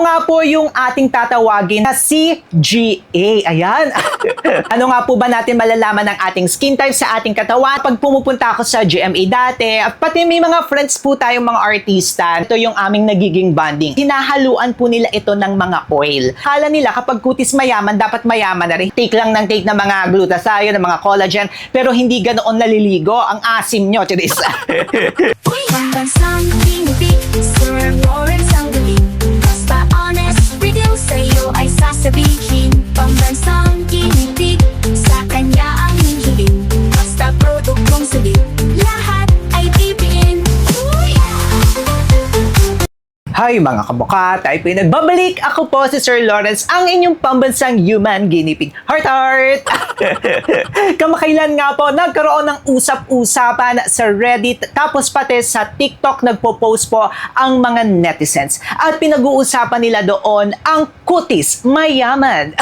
nga po yung ating tatawagin na CGA. Ayan. Ano nga po ba natin malalaman ng ating skin type sa ating katawan? Pag pumupunta ako sa GMA dati, at pati may mga friends po tayong mga artista, ito yung aming nagiging bonding. Hinahaluan po nila ito ng mga oil. Kala nila kapag kutis mayaman, dapat mayaman na rin. Take lang ng take ng mga glutathione, ng mga collagen, pero hindi ganoon naliligo. Ang asim nyo, Charis. Pambansang Ginipig, Sir Lawrence ang galing. Basta honest, review sa'yo ay sasabihin. Pambansang Ginipig, sa kanya ang hihiling. Basta produktong sabi, lahat ay bibiin. Hi mga kamuka, tayo po yung nagbabalik. Ako po si Sir Lawrence, ang inyong pambansang human guinea pig. Heart! Kamakailan nga po, nagkaroon ng usap-usapan sa Reddit, tapos pati sa TikTok nagpo-post po ang mga netizens. At pinag-uusapan nila doon ang kutis mayaman.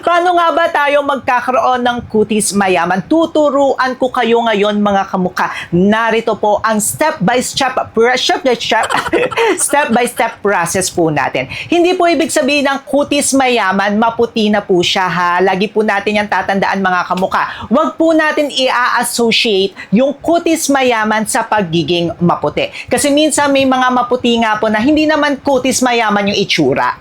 Paano nga ba tayo magkakaroon ng kutis mayaman? Tuturuan ko kayo ngayon mga kamuka. Narito po ang step-by-step process po natin. Hindi po ibig sabihin ng kutis mayaman, maputi na po siya ha. Lagi po natin yan tatandaan mga kamuka. Huwag po natin i-associate yung kutis mayaman sa pagiging maputi. Kasi minsan may mga maputi nga po na hindi naman kutis mayaman yung itsura.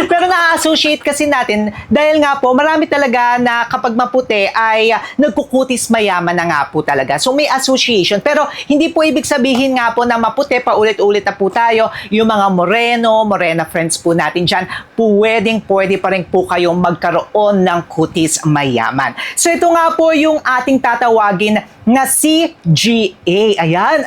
Pero na-associate kasi natin dahil nga po marami talaga na kapag maputi ay nagkukutis mayaman na nga po talaga. So may association. Pero hindi po ibig sabihin nga po na maputi, paulit-ulit na po tayo. Yung mga morena friends po natin dyan, pwede pa rin po kayong magkaroon ng kutis mayaman. So ito nga po yung ating tatawagin na CGA. Ayan.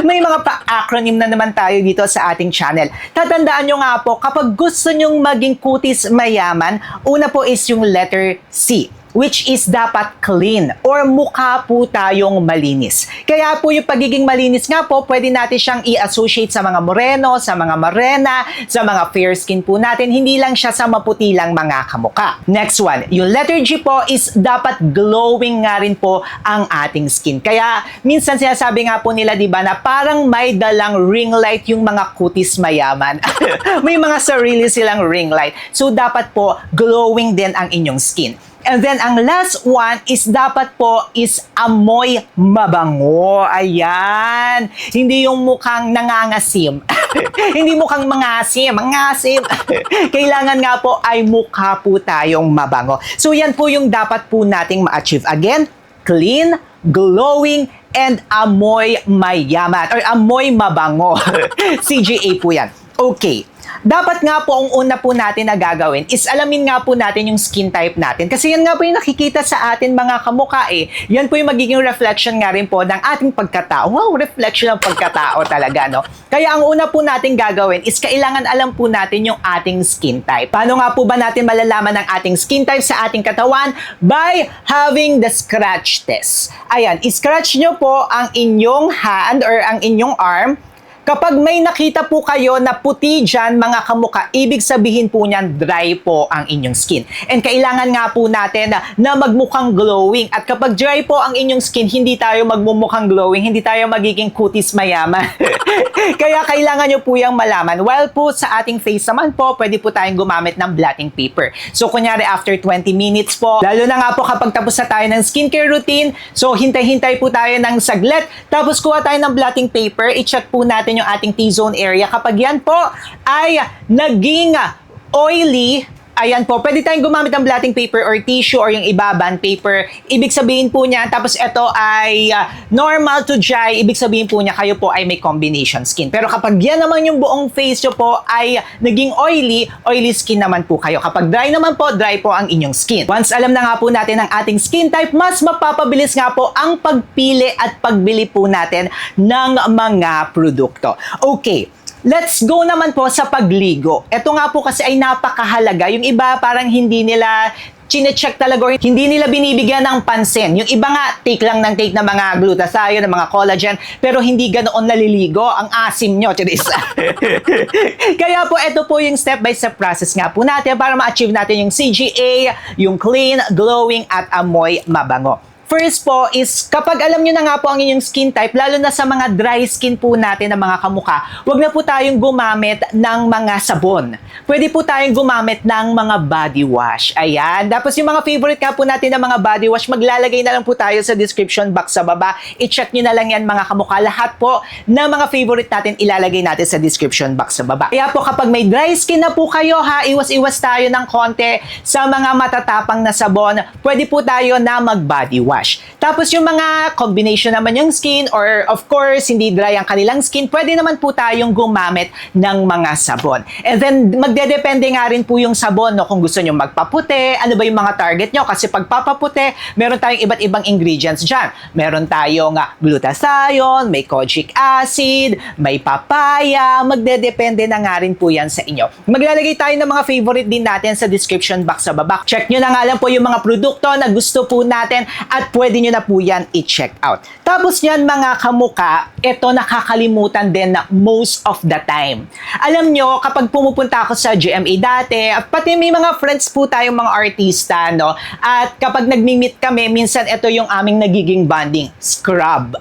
May mga pa-acronym na naman tayo dito sa ating channel. Tatandaan nyo nga po, kapag gusto nyong maging kutis mayaman, una po is yung letter C, which is dapat clean or mukha po tayong malinis. Kaya po yung pagiging malinis nga po, pwede natin siyang i-associate sa mga moreno, sa mga morena, sa mga fair skin po natin. Hindi lang siya sa maputi lang mga kamuka. Next one, yung letter G po is dapat glowing nga rin po ang ating skin. Kaya minsan sinasabi nga po nila, di ba, na parang may dalang ring light yung mga kutis mayaman. May mga sarili silang ring light. So dapat po glowing din ang inyong skin. And then, ang last one is dapat po is amoy mabango. Ayan. Hindi yung mukhang nangangasim. Hindi mukhang mangasim. Kailangan nga po ay mukha po tayong mabango. So, yan po yung dapat po nating ma-achieve. Again, clean, glowing, and amoy mayaman. Or amoy mabango. CGA po yan. Okay. Dapat nga po ang una po natin na gagawin is alamin nga po natin yung skin type natin. Kasi yan nga po yung nakikita sa atin mga kamuka eh. Yan po yung magiging reflection nga rin po ng ating pagkatao. Wow, reflection ng pagkatao talaga, no? Kaya ang una po natin gagawin is kailangan alam po natin yung ating skin type. Paano nga po ba natin malalaman ang ating skin type sa ating katawan? By having the scratch test. Ayan, i-scratch nyo po ang inyong hand or ang inyong arm. Kapag may nakita po kayo na puti dyan, mga kamuka, ibig sabihin po niyan, dry po ang inyong skin. And kailangan nga po natin na magmukhang glowing. At kapag dry po ang inyong skin, hindi tayo magmumukhang glowing, hindi tayo magiging kutis mayaman. Kaya kailangan nyo po yung malaman. While po sa ating face naman po, pwede po tayong gumamit ng blotting paper. So kunyari after 20 minutes po, lalo na nga po kapag tapos na tayo ng skincare routine, so hintay-hintay po tayo ng saglit, tapos kuha tayo ng blotting paper, i-check po natin yung ating T-zone area. Kapag yan po ay naging oily, ayan po, pwede tayong gumamit ng blotting paper or tissue or yung iba band paper. Ibig sabihin po niya, tapos ito ay normal to dry, ibig sabihin po niya kayo po ay may combination skin. Pero kapag yan naman yung buong face nyo po ay naging oily skin naman po kayo. Kapag dry naman po, dry po ang inyong skin. Once alam na nga po natin ang ating skin type, mas mapapabilis nga po ang pagpili at pagbili po natin ng mga produkto. Okay. Let's go naman po sa pagligo. Ito nga po kasi ay napakahalaga. Yung iba parang hindi nila chine-check talaga or hindi nila binibigyan ng pansin. Yung iba nga, take lang ng take ng mga glutathione, ng mga collagen, pero hindi ganoon naliligo. Ang asim nyo, Charis. Kaya po, ito po yung step-by-step process nga po natin para ma-achieve natin yung CGA, yung clean, glowing, at amoy mabango. First po is kapag alam nyo na nga po ang inyong skin type, lalo na sa mga dry skin po natin ng mga kamukha, wag na po tayong gumamit ng mga sabon. Pwede po tayong gumamit ng mga body wash. Ayan. Tapos yung mga favorite ka po natin ng mga body wash, maglalagay na lang po tayo sa description box sa baba. I-check nyo na lang yan mga kamukha. Lahat po na mga favorite natin ilalagay natin sa description box sa baba. Kaya po kapag may dry skin na po kayo ha, iwas-iwas tayo ng konti sa mga matatapang na sabon. Pwede po tayo na mag-body wash. Tapos yung mga combination naman yung skin or of course hindi dry ang kanilang skin, pwede naman po tayong gumamit ng mga sabon. And then magdedepende nga rin po yung sabon no, kung gusto nyo magpaputi, ano ba yung mga target nyo kasi pag papaputi, meron tayong iba't ibang ingredients dyan. Meron tayong glutathione, may kojic acid, may papaya, magdedepende na nga rin po yan sa inyo. Maglalagay tayo ng mga favorite din natin sa description box sa baba. Check nyo na nga lang po yung mga produkto na gusto po natin at pwede nyo na po yan i-check out. Tapos yan mga kamuka, ito nakakalimutan din na most of the time. Alam nyo, kapag pumupunta ako sa GMA dati, pati may mga friends po tayong mga artista, no? At kapag nagmi-meet kami, minsan ito yung aming nagiging bonding, scrub.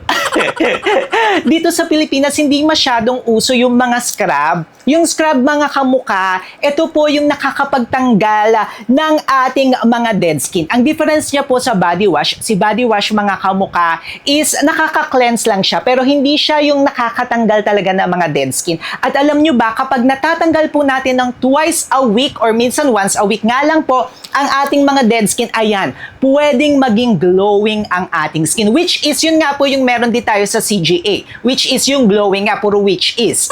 Dito sa Pilipinas, hindi masyadong uso yung mga scrub. Yung scrub mga kamuka, ito po yung nakakapagtanggal ng ating mga dead skin. Ang difference niya po sa body wash, si body wash mga kamuka is nakaka-cleanse lang siya pero hindi siya yung nakakatanggal talaga ng mga dead skin. At alam nyo ba, kapag natatanggal po natin ng twice a week or minsan once a week nga lang po ang ating mga dead skin, ayan, pwedeng maging glowing ang ating skin. Which is, yun nga po yung meron din tayo sa CGA. Which is yung glowing nga, puro which is.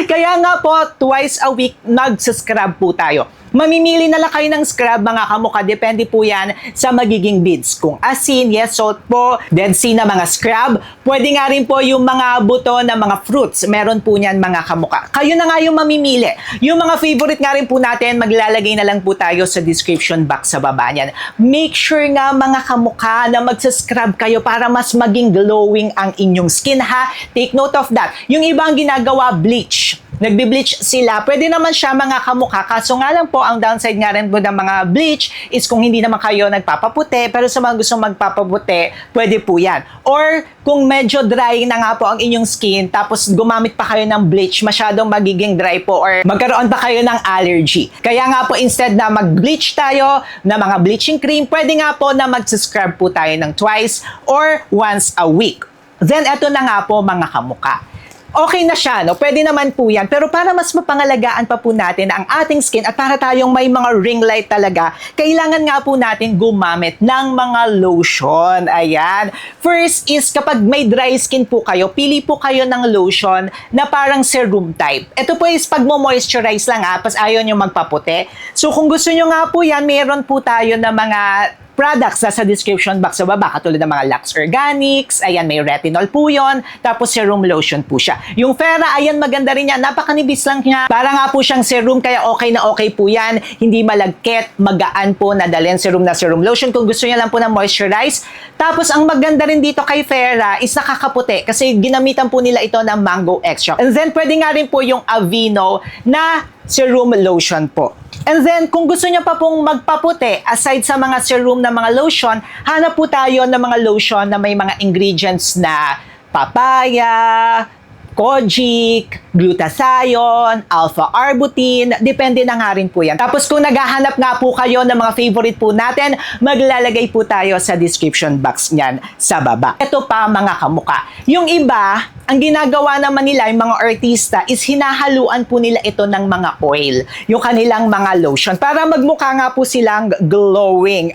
Kaya nga po, twice a week, nag-scrub po tayo. Mamimili na lang kayo ng scrub mga kamuka. Depende po yan sa magiging beads. Kung asin, yes, salt po, Dead Sea na mga scrub. Pwede nga rin po yung mga buto na mga fruits. Meron po niyan mga kamuka. Kayo na nga yung mamimili. Yung mga favorite nga rin po natin, maglalagay na lang po tayo sa description box sa baba niyan. Make sure nga mga kamuka na magsascrub kayo para mas maging glowing ang inyong skin ha. Take note of that. Yung ibang ginagawa, bleach. Nagbe-bleach sila, pwede naman siya mga kamukha. Kaso nga lang po, ang downside nga rin po ng mga bleach is kung hindi naman kayo nagpapaputi, pero sa mga gustong magpapaputi, pwede po yan. Or kung medyo dry na nga po ang inyong skin, tapos gumamit pa kayo ng bleach, masyadong magiging dry po or magkaroon pa kayo ng allergy. Kaya nga po, instead na mag-bleach tayo na mga bleaching cream, pwede nga po na mag-scrub po tayo ng twice or once a week. Then, eto na nga po mga kamuka. Okay na siya, no? Pwede naman po yan. Pero para mas mapangalagaan pa po natin ang ating skin at para tayong may mga ring light talaga, kailangan nga po natin gumamit ng mga lotion. Ayan. First is kapag may dry skin po kayo, pili po kayo ng lotion na parang serum type. Ito po is pag mo-moisturize lang pas ayaw nyo magpaputi. So kung gusto nyo nga po yan, meron po tayo na mga products na sa description box sa baba, katulad ng mga Lux Organics, ayan, may retinol po yun, tapos serum lotion po siya. Yung Fera, ayan, maganda rin yan, napakanibis lang niya, para nga po siyang serum, kaya okay na okay po yan, hindi malagkit, magaan po, nadalhin serum na serum lotion, kung gusto niya lang po na moisturize. Tapos, ang maganda rin dito kay Fera is nakakaputi, kasi ginamitan po nila ito ng mango extract. And then, pwede nga rin po yung Aveeno na serum lotion po. And then, kung gusto niya pa pong magpaputi, aside sa mga serum na mga lotion, hanap po tayo ng mga lotion na may mga ingredients na papaya, kojic, glutathione, alpha-arbutin, depende na nga rin po yan. Tapos kung naghahanap nga po kayo ng mga favorite po natin, maglalagay po tayo sa description box niyan sa baba. Ito pa mga kamuka. Yung iba, ang ginagawa naman nila, yung mga artista, is hinahaluan po nila ito ng mga oil, yung kanilang mga lotion, para magmukha nga po silang glowing.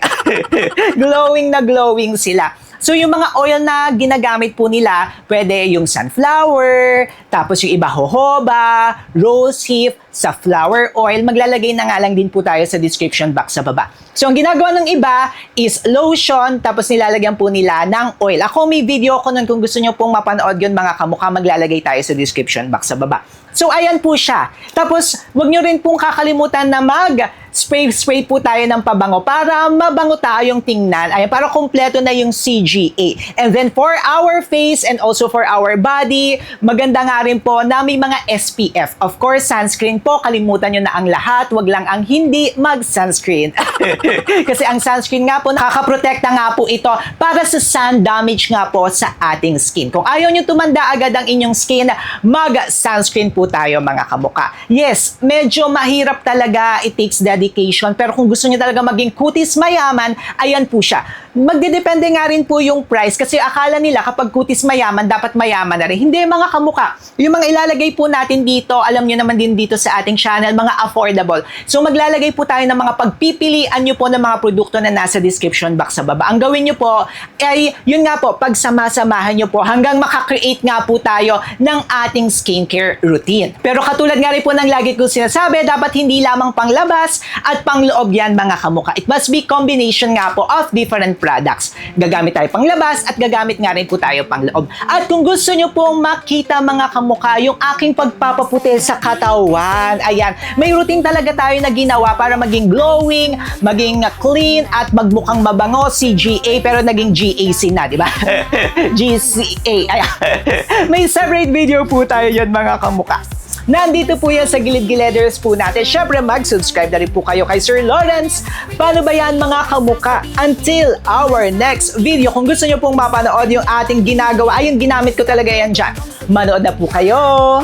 Glowing na glowing sila. So, yung mga oil na ginagamit po nila, pwede yung sunflower, tapos yung iba jojoba, rosehip, sa flower oil. Maglalagay na nga lang din po tayo sa description box sa baba. So, ang ginagawa ng iba is lotion, tapos nilalagyan po nila ng oil. Ako may video ko nun kung gusto nyo pong mapanood yun mga kamukha, maglalagay tayo sa description box sa baba. So, ayan po siya. Tapos, wag nyo rin pong kakalimutan na spray po tayo ng pabango para mabango tayong tingnan. Ayan, para kompleto na yung CGA. And then for our face and also for our body, maganda nga rin po na may mga SPF. Of course, sunscreen po, kalimutan nyo na ang lahat. Wag lang ang hindi mag-sunscreen. Kasi ang sunscreen nga po, nakakaprotekta nga po ito para sa sun damage nga po sa ating skin. Kung ayaw nyo tumanda agad ang inyong skin, mag-sunscreen po tayo mga kamuka. Yes, medyo mahirap talaga. It takes dedication. Pero kung gusto niyo talaga maging kutis mayaman, ayan po siya. Magdedepende nga rin po yung price kasi akala nila kapag kutis mayaman, dapat mayaman na rin. Hindi mga kamuka. Yung mga ilalagay po natin dito, alam niyo naman din dito sa ating channel, mga affordable. So maglalagay po tayo ng mga pagpipilian niyo po ng mga produkto na nasa description box sa baba. Ang gawin niyo po ay, yun nga po, pagsama-samahan niyo po hanggang makakreate nga po tayo ng ating skincare routine. Pero katulad nga rin po ng lagi kong sinasabi, dapat hindi lamang panglabas at pangloob yan mga kamuka. It must be combination nga po of different products. Gagamit tayo panglabas at gagamit nga rin po tayo pangloob. At kung gusto nyo pong makita mga kamuka yung aking pagpapaputi sa katawan, ayan, may routine talaga tayo na ginawa para maging glowing, maging clean at magmukhang mabango, CGA pero naging GAC na, di ba? GCA, ayan. May separate video po tayo yun mga kamuka. Nandito po yan sa gilid-gileders po natin. Syempre, mag-subscribe na rin po kayo kay Sir Lawrence. Paano ba yan mga kamuka? Until our next video. Kung gusto nyo pong mapanood yung ating ginagawa, ayun, ginamit ko talaga yan dyan. Manood na po kayo.